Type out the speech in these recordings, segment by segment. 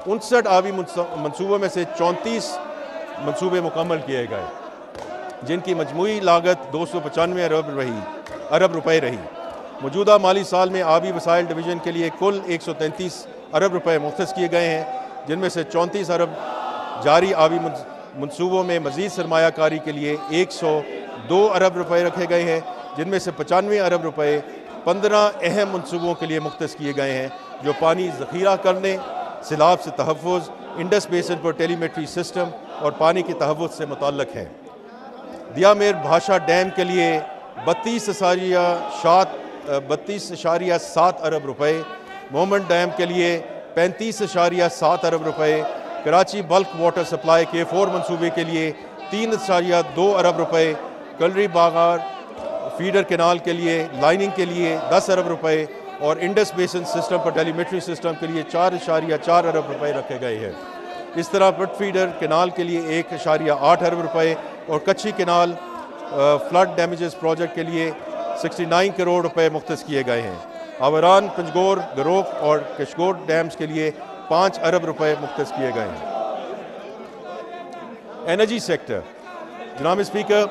59 आबी मनसूबों में से 34 मनसूबे मुकम्मल किए गए, जिनकी मजमूई लागत 295 अरब रुपए रही। मौजूदा माली साल में आबी वसाइल डिवीज़न के लिए कुल 133 अरब रुपए मुख्तस किए गए हैं, जिनमें से 34 अरब जारी आबी मनसूबों में मज़ीद सरमायाकारी के लिए 102 अरब रुपए रखे गए हैं, जिनमें से 95 अरब रुपए 15 अहम मनसूबों के लिए मुख्तस किए गए हैं, जो पानी ज़ख़ीरा करने, सैलाब से तहफ़्फ़ुज़, इंडस बेसिन पर टेलीमेट्री सिस्टम और पानी के तहफ़्फ़ुज़ से मुतल्लक़ हैं। दियामेर भाषा डैम के लिए 32.7 अरब रुपए, मोमन डैम के लिए 35.7 अरब रुपए, कराची बल्क वाटर सप्लाई के 4 मनसूबे के लिए 3.2 अरब रुपए, कलरी बागार फीडर केनाल के लिए लाइनिंग के लिए 10 अरब रुपए और इंडस बेसिन सिस्टम पर टेलीमेट्री सिस्टम के लिए 4.4 अरब रुपए रखे गए हैं। इस तरह बट फीडर केनाल के लिए 1.8 अरब रुपए और कच्ची केनाल फ्लड डैमेजेस प्रोजेक्ट के लिए 69 करोड़ रुपए मुख्तस किए गए हैं। आवरान, पंजगोर, गरोक और कशगोर डैम्स के लिए 5 अरब रुपए मुख्तस किए गए हैं। Energy sector. जनाब स्पीकर,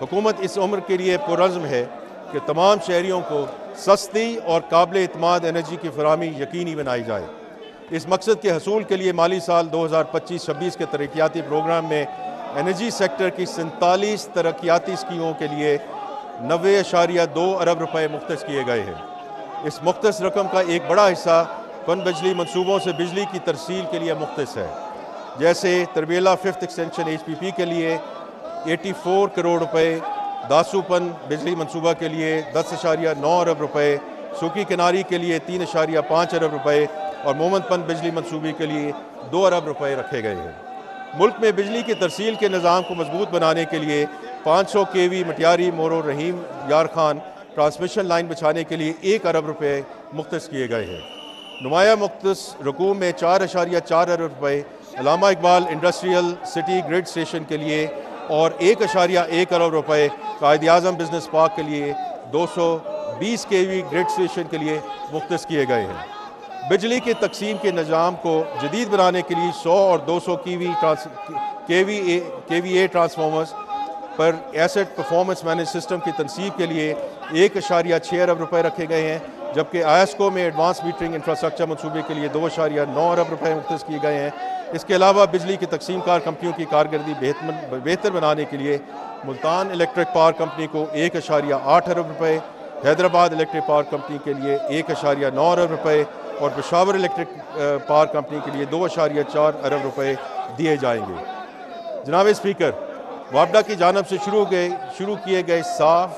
हुकूमत इस उम्र के लिए पुरज़्म है कि तमाम शहरियों को सस्ती और काबिल एतमाद एनर्जी की फराहमी यकीनी बनाई जाए। इस मकसद के हसूल के लिए माली साल 2025-26 के तरक्याती प्रोग्राम में एनर्जी सेक्टर की 47 तरक्याती स्कीमों के लिए 90.2 अरब रुपए मुख्तस किए गए हैं। इस मुख्तस रकम का एक बड़ा हिस्सा पन बिजली मनसूबों से बिजली की तरसील के लिए मुख्तस है, जैसे तरबेला 5th एक्सटेंशन HPP के लिए 84 करोड़ रुपए, दासूपन बिजली मनसूबा के लिए 10.9 अरब रुपए, सूखी किनारी के लिए 3.5 अरब रुपए और मोमनपन बिजली मनसूबे के लिए 2 अरब रुपए रखे गए हैं। मुल्क में बिजली की तरसील के निज़ाम को मजबूत बनाने के लिए 500 kV मटियारी मोरो रहीम यार खान ट्रांसमिशन लाइन बिछाने के लिए 1 अरब रुपए मुख्तस किए गए हैं। नुमाया मुख्तस रकूम में 4.4 अरब रुपए Allama Iqbal industrial city grid station के लिए और 1.1 अरब रुपए कायद-ए-आज़म बिजनेस पार्क के लिए 220 kV ग्रिड स्टेशन के लिए मुख्तस किए गए हैं। बिजली की तकसीम के निज़ाम को जदीद बनाने के लिए 100 और 200 kVA ट्रांसफार्मर्स पर एसेट परफॉर्मेंस मैनेज सिस्टम की तनसीब के लिए 1.6 अरब रुपए रखे गए हैं, जबकि आयस्को में एडवांस मीटरिंग इंफ्रास्ट्रक्चर मनसूबे के लिए 2.9 अरब रुपए मुख्तस किए गए हैं। इसके अलावा बिजली की तकसीम कार कंपनियों की कारकर्दगी बेहतर बनाने के लिए मुल्तान इलेक्ट्रिक पावर कंपनी को 1.8 अरब रुपए, हैदराबाद इलेक्ट्रिक पावर कंपनी के लिए 1.9 अरब रुपए और पेशावर इलेक्ट्रिक पावर कंपनी के लिए 2.4 अरब रुपए दिए जाएंगे। जनाब स्पीकर, वापडा की जानब से शुरू किए गए साफ,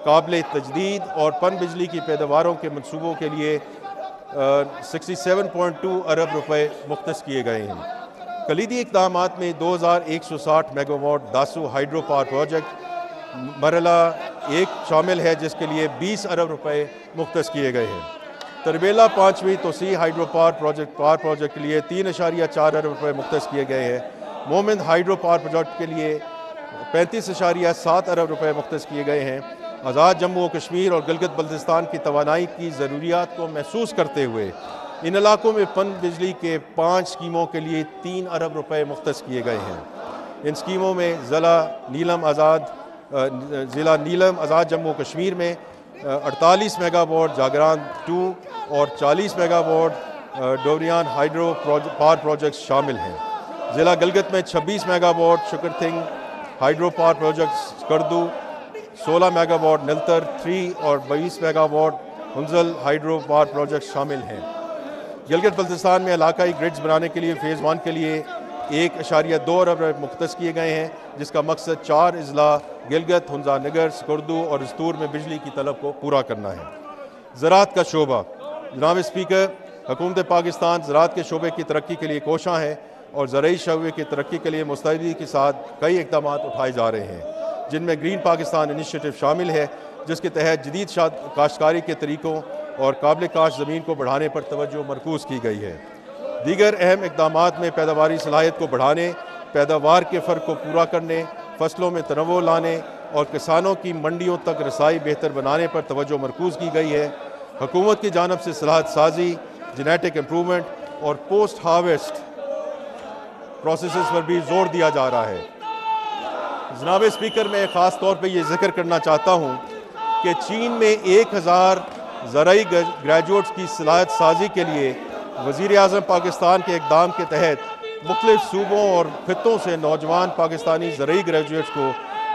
काबिल तजदीद और पन बिजली की पैदावारों के मनसूबों के लिए 67.2 अरब रुपए मुख्तस किए गए हैं। कलीदी इक़दामात में 2160 megawatt Dasu hydro power project मरला 1 शामिल है, जिसके लिए 20 अरब रुपए मुख्तस किए गए हैं। तरबेला 5वीं तोसी हाइड्रो पावर प्रोजेक्ट के लिए 3.4 अरब रुपए मुख्तस किए गए हैं। मोमिन हाइड्रो पावर प्रोजेक्ट के लिए 35.7 अरब रुपए मुख्तस किए गए हैं। आज़ाद जम्मू और कश्मीर और गिलगित बल्तिस्तान की तवानाई की ज़रूरियात को महसूस करते हुए इन इलाकों में पन बिजली के 5 स्कीमों के लिए 3 अरब रुपए मुख्तस किए गए हैं। इन स्कीमों में ज़िला नीलम आज़ाद जम्मू कश्मीर में 48 मेगावाट जागरान 2 और 40 मेगावाट डोरियान हाइड्रो पावर प्रोजेक्ट शामिल हैं। ज़िला गिलगित में 26 मेगावाट शुकरथिंग हाइड्रो पावर प्रोजेक्ट करदू, 16 मेगावाट निलतर 3 और 22 मेगावाट हुंजल हाइड्रो पावर प्रोजेक्ट शामिल हैं। गिलगित बल्तिस्तान में इलाकाई ग्रिड्स बनाने के लिए फ़ेज़ 1 के लिए 1.2 अरब मुख्तस किए गए हैं, जिसका मकसद 4 अजला गिलगित, हुंजा नगर, स्कर्दू और इस्तूर में बिजली की तलब को पूरा करना है। ज़राअत का शोबा। जनाब स्पीकर, हुकूमत पाकिस्तान ज़राअत के शोबे की तरक्की के लिए कोशां है और ज़रूरी शोबे की तरक्की के लिए मुस्तैदी के साथ कई इक़दाम उठाए जा रहे हैं, जिनमें ग्रीन पाकिस्तान इनिशिएटिव शामिल है, जिसके तहत जदीद काश्तकारी के तरीक़ों और काबिल काश्त ज़मीन को बढ़ाने पर तवज्जो मरकूज़ की गई है। दीगर अहम इक़दामात में पैदावारी सलाहियत को बढ़ाने, पैदावार के फ़र्क को पूरा करने, फसलों में तनव्वु लाने और किसानों की मंडियों तक रसाई बेहतर बनाने पर तवज्जो मरकूज़ की गई है। हुकूमत की जानब से सलाहत साजी, जेनेटिक इम्प्रूवमेंट और पोस्ट हार्वेस्ट प्रोसेसेस पर भी जोर दिया जा रहा है। जनाब स्पीकर, मैं ख़ास तौर पे ये जिक्र करना चाहता हूँ कि चीन में 1000 ज़राई ग्रेजुएट्स की सलाहियत साजी के लिए वज़ीर आज़म पाकिस्तान के इक़दाम के तहत मुख्तलिफ़ सूबों और खित्तों से नौजवान पाकिस्तानी ज़राई ग्रेजुएट्स को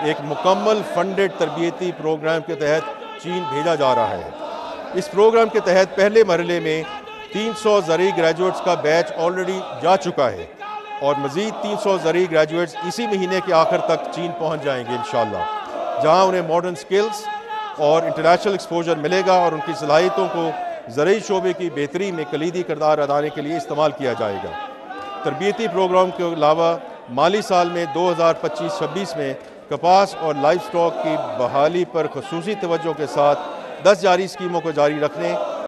एक मुकम्मल फंडेड तरबियती प्रोग्राम के तहत चीन भेजा जा रहा है। इस प्रोग्राम के तहत पहले मरहले में 300 ज़राई ग्रेजुएट्स का बैच ऑलरेडी जा चुका है और मज़ीद 300 ज़राई ग्रेजुएट्स इसी महीने के आखिर तक चीन पहुँच जाएंगे इंशाअल्लाह, जहाँ उन्हें मॉडर्न स्किल्स और इंटरनेशनल एक्सपोजर मिलेगा और उनकी सलाहियतों को ज़राई शोबे की बेहतरी में कलीदी किरदार अदाने के लिए इस्तेमाल किया जाएगा। तरबियती प्रोग्राम के अलावा माली साल में 2025-26 में कपास और लाइव स्टॉक की बहाली पर खसूसी तवज्जो के साथ 10 जारी स्कीमों को जारी रखने